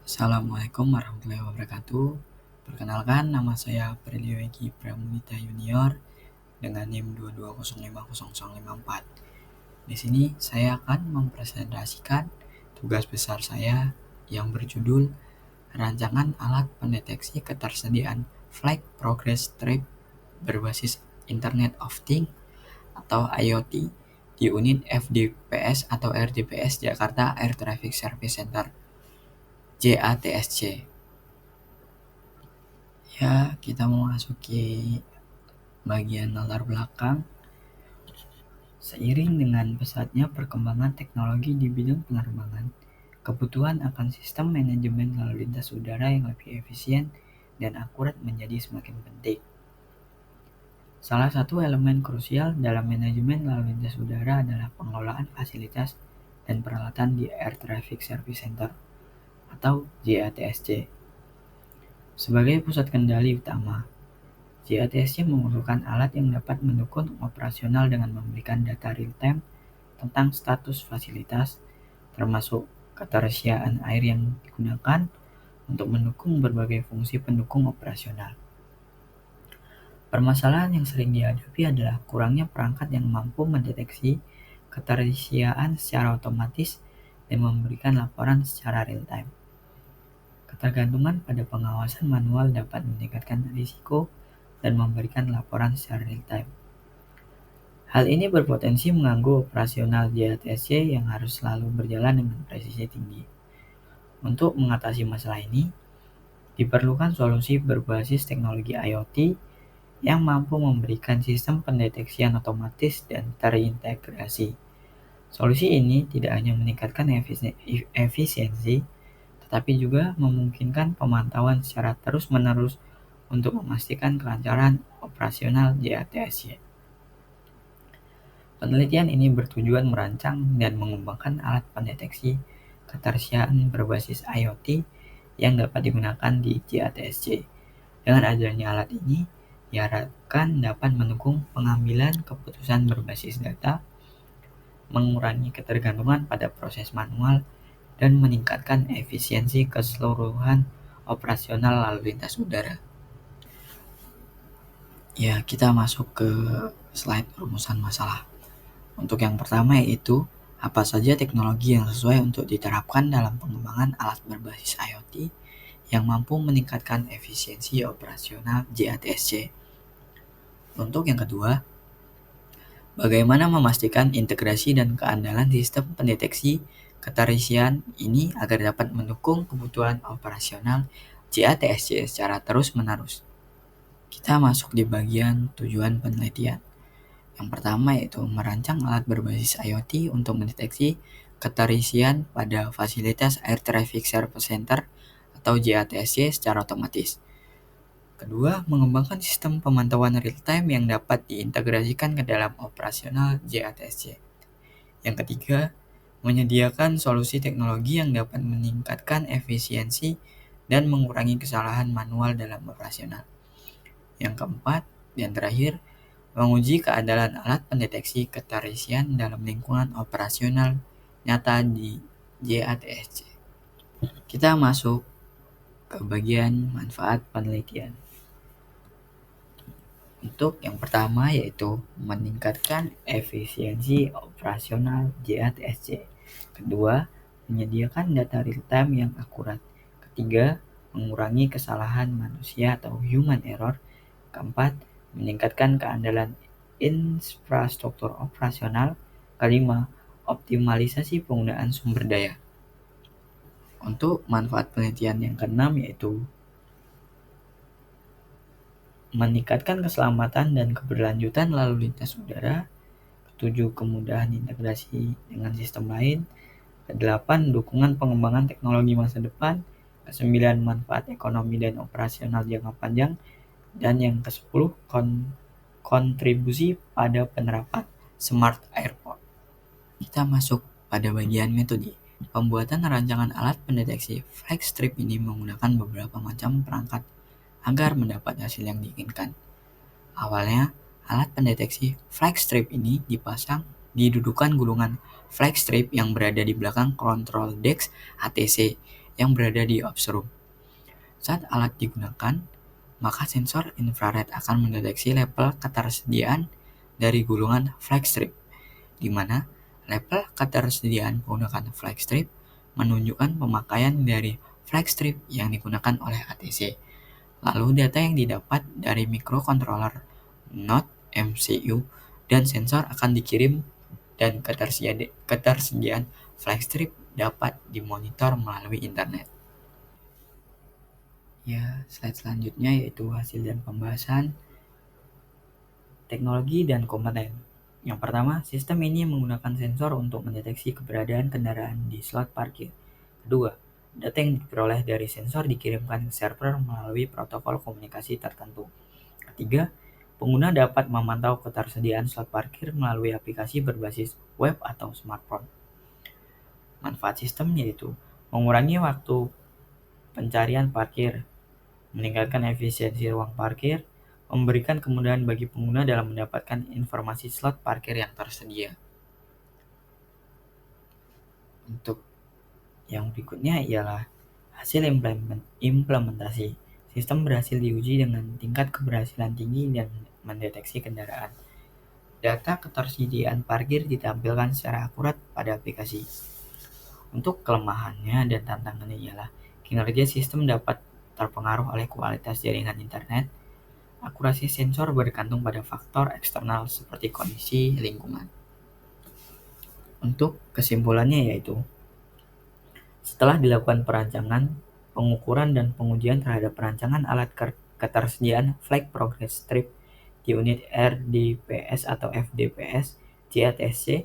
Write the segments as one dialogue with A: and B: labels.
A: Assalamualaikum warahmatullahi wabarakatuh. Perkenalkan, nama saya Prilio Egi Pramunita Junior dengan NIM 220500054. Di sini saya akan mempresentasikan tugas besar saya yang berjudul Rancangan Alat Pendeteksi Ketersediaan Flight Progress Trip berbasis Internet of Things atau IoT di unit FDPS atau RDPS Jakarta Air Traffic Service Center JATSC. Ya, kita memasuki bagian latar belakang. Seiring dengan pesatnya perkembangan teknologi di bidang penerbangan, kebutuhan akan sistem manajemen lalu lintas udara yang lebih efisien dan akurat menjadi semakin penting. Salah satu elemen krusial dalam manajemen lalu lintas udara adalah pengelolaan fasilitas dan peralatan di Air Traffic Service Center atau JATSC. Sebagai pusat kendali utama, JATSC memerlukan alat yang dapat mendukung operasional dengan memberikan data real-time tentang status fasilitas, termasuk ketersediaan air yang digunakan untuk mendukung berbagai fungsi pendukung operasional. Permasalahan yang sering dihadapi adalah kurangnya perangkat yang mampu mendeteksi ketersediaan secara otomatis dan memberikan laporan secara real-time. Ketergantungan pada pengawasan manual dapat meningkatkan risiko dan memberikan laporan secara real-time. Hal ini berpotensi mengganggu operasional JATSC yang harus selalu berjalan dengan presisi tinggi. Untuk mengatasi masalah ini, diperlukan solusi berbasis teknologi IoT yang mampu memberikan sistem pendeteksian otomatis dan terintegrasi. Solusi ini tidak hanya meningkatkan efisiensi, tetapi juga memungkinkan pemantauan secara terus-menerus untuk memastikan kelancaran operasional JATSC. Penelitian ini bertujuan merancang dan mengembangkan alat pendeteksi ketersediaan berbasis IoT yang dapat digunakan di JATSC. Dengan adanya alat ini, diharapkan dapat mendukung pengambilan keputusan berbasis data, mengurangi ketergantungan pada proses manual, dan meningkatkan efisiensi keseluruhan operasional lalu lintas udara. Ya, kita masuk ke slide rumusan masalah. Untuk yang pertama yaitu, apa saja teknologi yang sesuai untuk diterapkan dalam pengembangan alat berbasis IoT yang mampu meningkatkan efisiensi operasional JATSC. Untuk yang kedua, bagaimana memastikan integrasi dan keandalan sistem pendeteksi keterisian ini agar dapat mendukung kebutuhan operasional JATSC secara terus-menerus. Kita masuk di bagian tujuan penelitian. Yang pertama yaitu merancang alat berbasis IoT untuk mendeteksi keterisian pada fasilitas Air Traffic Service Center atau JATSC secara otomatis. Kedua, mengembangkan sistem pemantauan real-time yang dapat diintegrasikan ke dalam operasional JATSC. Yang ketiga, menyediakan solusi teknologi yang dapat meningkatkan efisiensi dan mengurangi kesalahan manual dalam operasional. Yang keempat, dan terakhir, menguji keandalan alat pendeteksi keterisian dalam lingkungan operasional nyata di JATSC. Kita masuk ke bagian manfaat penelitian. Untuk yang pertama yaitu meningkatkan efisiensi operasional JATSC. Kedua, menyediakan data real-time yang akurat. Ketiga, mengurangi kesalahan manusia atau human error. Keempat, meningkatkan keandalan infrastruktur operasional. Kelima, optimalisasi penggunaan sumber daya. Untuk manfaat penelitian yang keenam yaitu meningkatkan keselamatan dan keberlanjutan lalu lintas udara. Ketujuh, kemudahan integrasi dengan sistem lain. Kedelapan, dukungan pengembangan teknologi masa depan. Kesembilan, manfaat ekonomi dan operasional jangka panjang. Dan yang ke-10, kontribusi pada penerapan Smart Airport. Kita masuk pada bagian metode. Pembuatan rancangan alat pendeteksi flag strip ini menggunakan beberapa macam perangkat agar mendapat hasil yang diinginkan. Awalnya, alat pendeteksi flag strip ini dipasang di dudukan gulungan flag strip yang berada di belakang control deck ATC yang berada di ops room. Saat alat digunakan, maka sensor infrared akan mendeteksi level ketersediaan dari gulungan flag strip, di mana level ketersediaan menggunakan flag strip menunjukkan pemakaian dari flag strip yang digunakan oleh ATC. Lalu data yang didapat dari microcontroller, node, MCU, dan sensor akan dikirim dan ketersediaan flag strip dapat dimonitor melalui internet. Ya, slide selanjutnya yaitu hasil dan pembahasan teknologi dan komponen. Yang pertama, sistem ini menggunakan sensor untuk mendeteksi keberadaan kendaraan di slot parkir. Kedua, data yang diperoleh dari sensor dikirimkan ke server melalui protokol komunikasi tertentu. Ketiga, pengguna dapat memantau ketersediaan slot parkir melalui aplikasi berbasis web atau smartphone. Manfaat sistem yaitu mengurangi waktu pencarian parkir, meningkatkan efisiensi ruang parkir, memberikan kemudahan bagi pengguna dalam mendapatkan informasi slot parkir yang tersedia. Untuk yang berikutnya ialah hasil implementasi. Sistem berhasil diuji dengan tingkat keberhasilan tinggi dan mendeteksi kendaraan. Data ketersediaan parkir ditampilkan secara akurat pada aplikasi. Untuk kelemahannya dan tantangannya ialah kinerja sistem dapat terpengaruh oleh kualitas jaringan internet. Akurasi sensor bergantung pada faktor eksternal seperti kondisi lingkungan. Untuk kesimpulannya yaitu, setelah dilakukan perancangan, pengukuran dan pengujian terhadap perancangan alat ketersediaan flag progress strip di unit RDPS atau FDPS JATSC,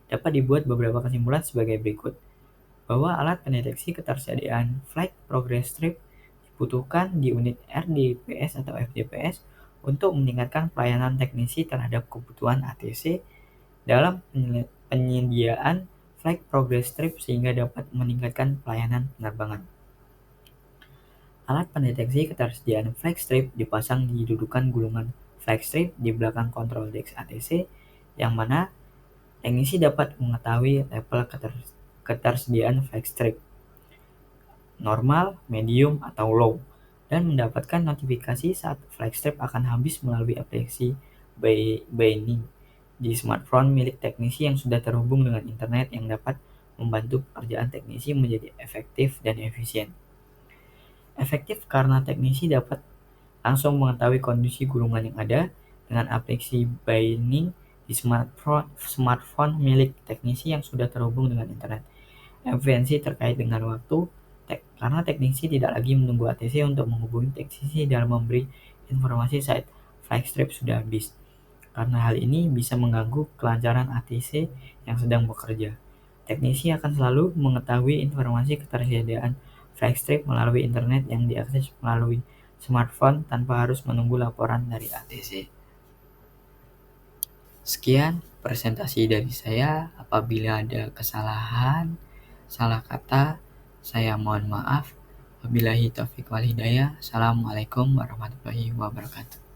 A: dapat dibuat beberapa kesimpulan sebagai berikut. Bahwa alat pendeteksi ketersediaan flag progress strip dibutuhkan di unit RDPS atau FDPS untuk meningkatkan pelayanan teknisi terhadap kebutuhan ATC dalam penyediaan flag progress strip sehingga dapat meningkatkan pelayanan penerbangan. Alat pendeteksi ketersediaan flag strip dipasang di dudukan gulungan flag strip di belakang control desk ATC, yang mana teknisi dapat mengetahui level ketersediaan flag strip normal, medium, atau low, dan mendapatkan notifikasi saat flag strip akan habis melalui aplikasi binding di smartphone milik teknisi yang sudah terhubung dengan internet, yang dapat membantu pekerjaan teknisi menjadi efektif dan efisien. Efektif karena teknisi dapat langsung mengetahui kondisi gulungan yang ada dengan aplikasi binding di smartphone milik teknisi yang sudah terhubung dengan internet. Efisiensi terkait dengan waktu, karena teknisi tidak lagi menunggu ATC untuk menghubungi teknisi dalam memberi informasi saat flag strip sudah habis, karena hal ini bisa mengganggu kelancaran ATC yang sedang bekerja. Teknisi akan selalu mengetahui informasi ketersediaan flag strip melalui internet yang diakses melalui smartphone tanpa harus menunggu laporan dari ATC. Sekian presentasi dari saya. Apabila ada kesalahan, salah kata, saya mohon maaf. Wabillahi taufiq wal hidayah. Assalamualaikum warahmatullahi wabarakatuh.